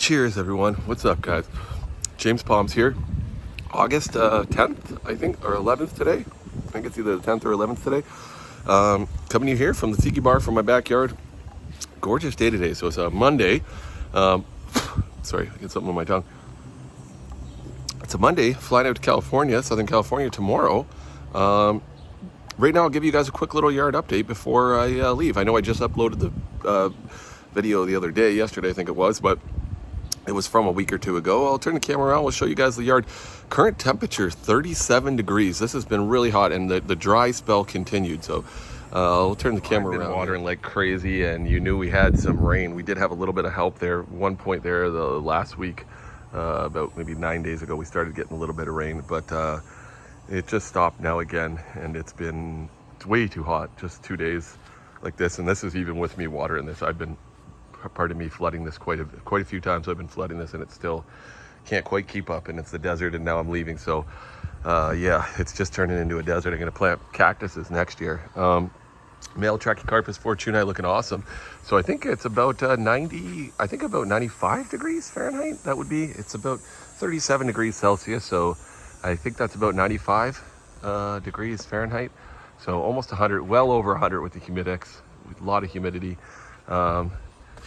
Cheers, everyone. What's up, guys? James Palms here. August 10th, I think, or 11th today. I think it's either the 10th or 11th today. Coming to you here from the Tiki Bar from my backyard. Gorgeous day today. So it's a Monday. Sorry, I get something on my tongue. It's a Monday, flying out to California, Southern California tomorrow. Right now, I'll give you guys a quick little yard update before I leave. I know I just uploaded the video the other day, yesterday I think it was, but it was from a week or two ago. I'll turn the camera around, we'll show you guys the yard. Current temperature, 37 degrees. This has been really hot, and the dry spell continued, so I'll turn the camera around. Watering like crazy, and you knew we had some rain. We did have a little bit of help there. One point there, the last week, about maybe 9 days ago, we started getting a little bit of rain, but it just stopped now again, and it's way too hot, just 2 days like this, and this is even with me watering this. I've been, pardon me, flooding this quite a few times. I've been flooding this, and it still can't quite keep up, and it's the desert, and now I'm leaving, so yeah, it's just turning into a desert. I'm going to plant cactuses next year. Male Trachycarpus fortunei looking awesome. So I think it's about 95 degrees Fahrenheit. That would be, it's about 37 degrees Celsius, so I think that's about 95 degrees Fahrenheit. So almost 100, well over 100 with the Humidex, with a lot of humidity.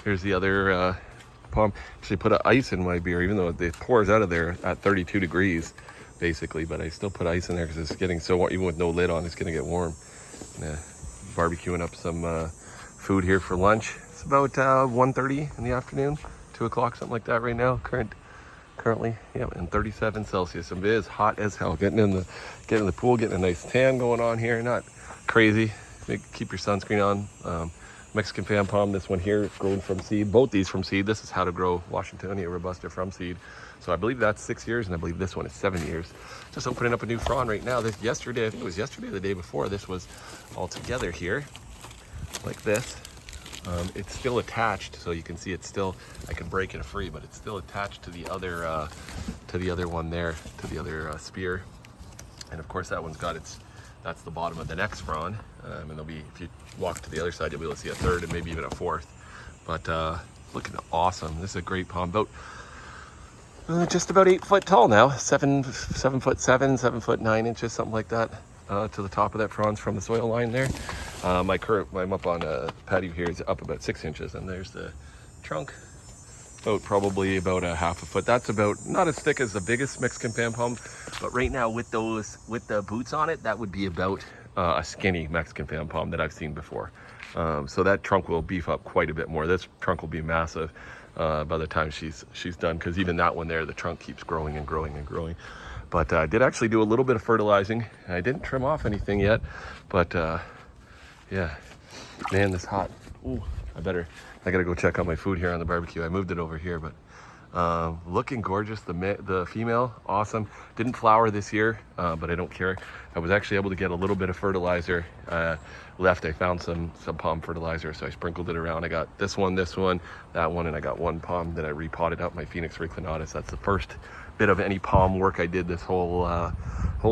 Here's the other palm. Actually put ice in my beer, even though it pours out of there at 32 degrees, basically. But I still put ice in there because it's getting so warm. Even with no lid on, it's going to get warm. Barbecuing up some food here for lunch. It's about 1:30 in the afternoon, 2 o'clock, something like that right now. Currently, yeah, and 37 Celsius. It is hot as hell. Getting in the pool, getting a nice tan going on here. Not crazy. Keep your sunscreen on. Mexican fan palm, this one here, grown from seed. Both these from seed. This is how to grow Washingtonia robusta from seed. So I believe that's 6 years, and I believe this one is 7 years. Just opening up a new frond right now. This yesterday, I think it was yesterday or the day before, this was all together here, like this. It's still attached, so you can see it's still, I can break it free, but it's still attached to the other one there, to the other spear. And of course that one's got that's the bottom of the next frond. And there'll be, if you walk to the other side, you'll be able to see a third and maybe even a fourth. But looking awesome. This is a great palm. Just about 8 foot tall now. 7 foot 7, 7 foot 9 inches, something like that. To the top of that fronds from the soil line there. I'm up on a patio here, is up about 6 inches, and there's the trunk. Probably about a half a foot. That's about not as thick as the biggest Mexican fan palm, but right now with the boots on it, that would be about a skinny Mexican fan palm that I've seen before. So that trunk will beef up quite a bit more. This trunk will be massive by the time she's done, because even that one there, the trunk keeps growing and growing and growing. But I did actually do a little bit of fertilizing. I didn't trim off anything yet, but yeah, man, this hot. Ooh, I gotta go check on my food here on the barbecue. I moved it over here, but looking gorgeous. The female, awesome. Didn't flower this year, but I don't care. I was actually able to get a little bit of fertilizer left. I found some palm fertilizer, so I sprinkled it around. I got this one, that one, and I got one palm that I repotted out, my Phoenix reclinatus. That's the first bit of any palm work I did this whole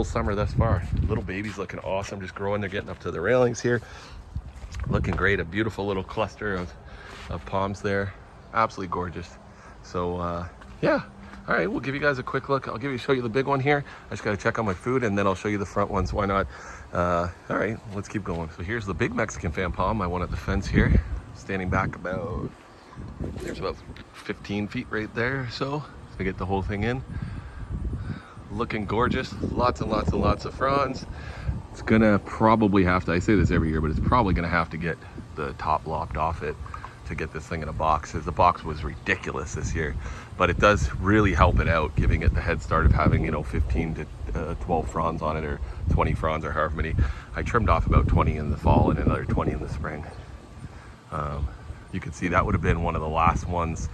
summer thus far. Little baby's looking awesome, just growing. They're getting up to the railings here. Looking great. A beautiful little cluster of palms there. Absolutely gorgeous. So yeah, all right, we'll give you guys a quick look. I'll show you the big one here. I just got to check on my food, and then I'll show you the front ones. Why not? All right, let's keep going. So here's the big Mexican fan palm. I one at the fence here, standing back there's about 15 feet right there, so to get the whole thing in. Looking gorgeous. Lots and lots and lots of fronds. It's gonna probably have to, I say this every year, but it's probably gonna have to get the top lopped off it to get this thing in a box, as the box was ridiculous this year. But it does really help it out, giving it the head start of having, 15 to 12 fronds on it, or 20 fronds, or however many. I trimmed off about 20 in the fall and another 20 in the spring. You can see that would have been one of the last ones.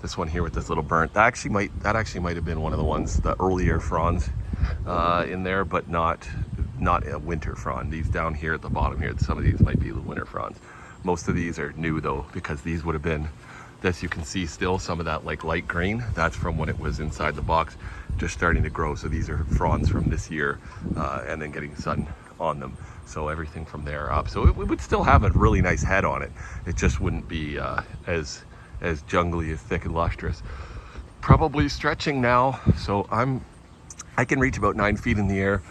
This one here with this little burnt, that actually might have been one of the ones, the earlier fronds in there, but not a winter frond. These down here at the bottom here, some of these might be the winter fronds. Most of these are new though, because these would have been, this you can see still some of that like light green. That's from when it was inside the box, just starting to grow. So these are fronds from this year, and then getting sun on them. So everything from there up. So it would still have a really nice head on it. It just wouldn't be as jungly, as thick and lustrous. probably stretching now. So I can reach about 9 feet in the air.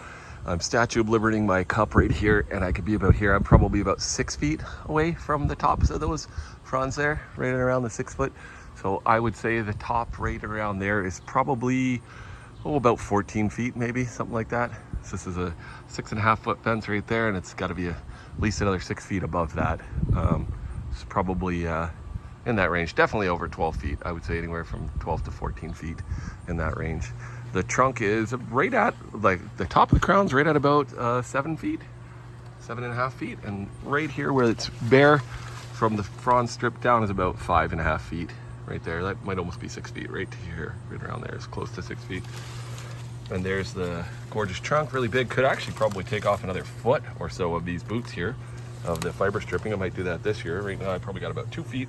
I'm Statue of Libertying my cup right here, and I could be about here. I'm probably about 6 feet away from the tops of those fronds there, right around the 6 foot. So I would say the top right around there is probably, about 14 feet maybe, something like that. So this is a 6.5 foot fence right there, and it's got to be at least another 6 feet above that. It's probably in that range, definitely over 12 feet. I would say anywhere from 12 to 14 feet in that range. The trunk is right at, like, the top of the crown's right at about 7 feet, 7.5 feet. And right here where it's bare from the frond strip down is about 5.5 feet right there. That might almost be 6 feet right here, right around there. It's close to 6 feet. And there's the gorgeous trunk, really big. Could actually probably take off another foot or so of these boots here, of the fiber stripping. I might do that this year. Right now I probably got about 2 feet.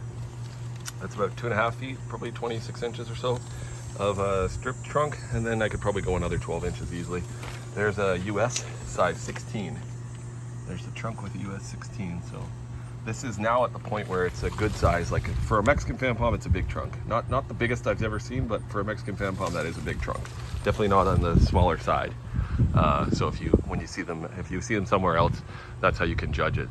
That's about 2.5 feet, probably 26 inches or so of a strip trunk, and then I could probably go another 12 inches easily. There's a US size 16. There's the trunk with the US 16. So this is now at the point where it's a good size. Like for a Mexican fan palm, it's a big trunk. Not the biggest I've ever seen, but for a Mexican fan palm, that is a big trunk. Definitely not on the smaller side. So if you see them somewhere else, that's how you can judge it.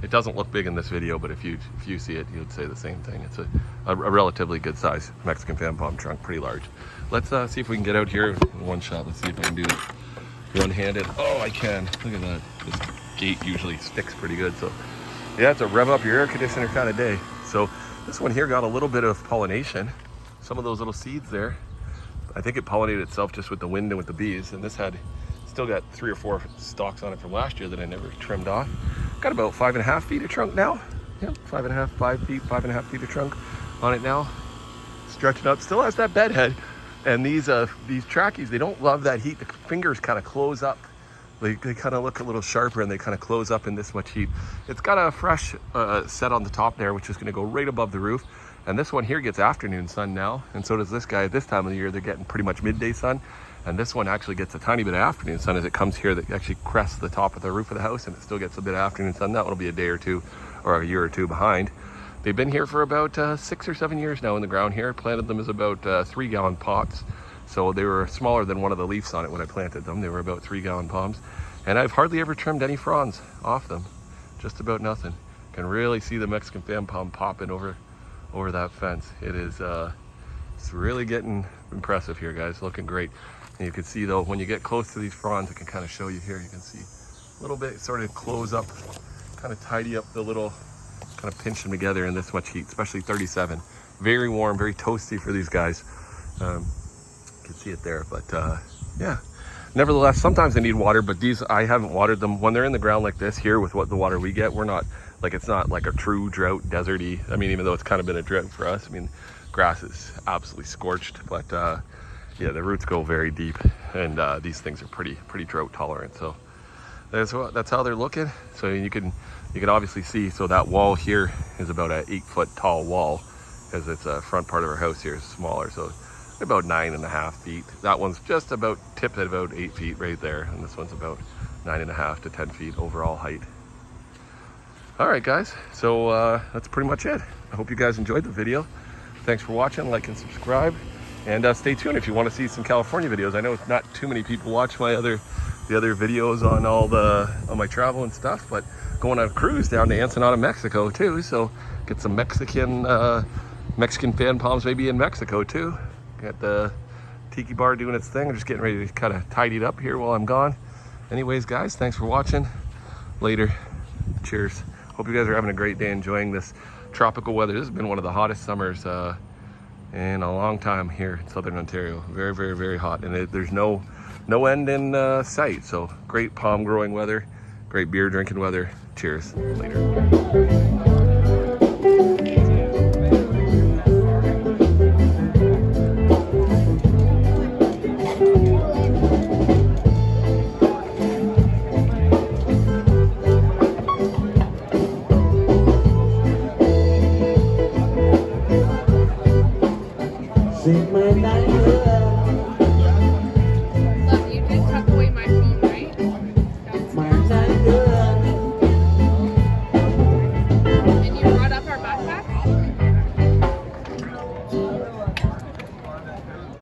It doesn't look big in this video, but if you see it, you'd say the same thing. It's a relatively good size Mexican fan palm trunk, pretty large. Let's see if we can get out here in one shot. Let's see if I can do it one-handed. Oh, I can. Look at that. This gate usually sticks pretty good. So yeah, it's a rev up your air conditioner kind of day. So this one here got a little bit of pollination. Some of those little seeds there, I think it pollinated itself just with the wind and with the bees. And this had still got 3 or 4 stalks on it from last year that I never trimmed off. Got about 5.5 feet of trunk now. Yeah, 5.5 feet of trunk on it now. Stretching up, still has that bed head. And these trackies, they don't love that heat. The fingers kind of close up. They kind of look a little sharper, and they kind of close up in this much heat. It's got a fresh set on the top there, which is going to go right above the roof. And this one here gets afternoon sun now, and so does this guy. At this time of the year, they're getting pretty much midday sun. And this one actually gets a tiny bit of afternoon sun as it comes here, that actually crests the top of the roof of the house, and it still gets a bit of afternoon sun. That one will be a day or two or a year or two behind. They've been here for about 6 or 7 years now in the ground here. Planted them as about 3-gallon pots. So they were smaller than one of the leaves on it when I planted them. They were about 3-gallon palms. And I've hardly ever trimmed any fronds off them. Just about nothing. Can really see the Mexican fan palm popping over that fence. It's really getting impressive here, guys. Looking great. And you can see though, when you get close to these fronds, I can kind of show you here. You can see a little bit sort of close up, kind of tidy up the little, kind of pinch them together in this much heat, especially 37. Very warm, very toasty for these guys. You can see it there, but yeah. Nevertheless, sometimes they need water, but these, I haven't watered them. When they're in the ground like this here with what the water we get, we're not, like, it's not like a true drought, deserty. I mean, even though it's kind of been a drought for us, I mean, grass is absolutely scorched, but yeah, the roots go very deep, and these things are pretty drought tolerant. So that's how they're looking. So you can obviously see, so that wall here is about an 8-foot tall wall, because it's a front part of our house here is smaller. So about 9.5 feet. That one's just about tipped at about 8 feet right there, and this one's about 9.5 to 10 feet overall height. All right, guys, so that's pretty much it. I hope you guys enjoyed the video. Thanks for watching. Like and subscribe, and stay tuned if you want to see some California videos. I know not too many people watch my the other videos on my travel and stuff, but going on a cruise down to Ensenada, Mexico too. So get some Mexican fan palms maybe in Mexico too. Got the tiki bar doing its thing. I'm just getting ready to kind of tidy it up here while I'm gone. Anyways, guys, thanks for watching. Later. Cheers. Hope you guys are having a great day enjoying this tropical weather. This has been one of the hottest summers in a long time here in Southern Ontario. Very, very, very hot. And there's no end in sight. So great palm growing weather, great beer drinking weather. Cheers. Later.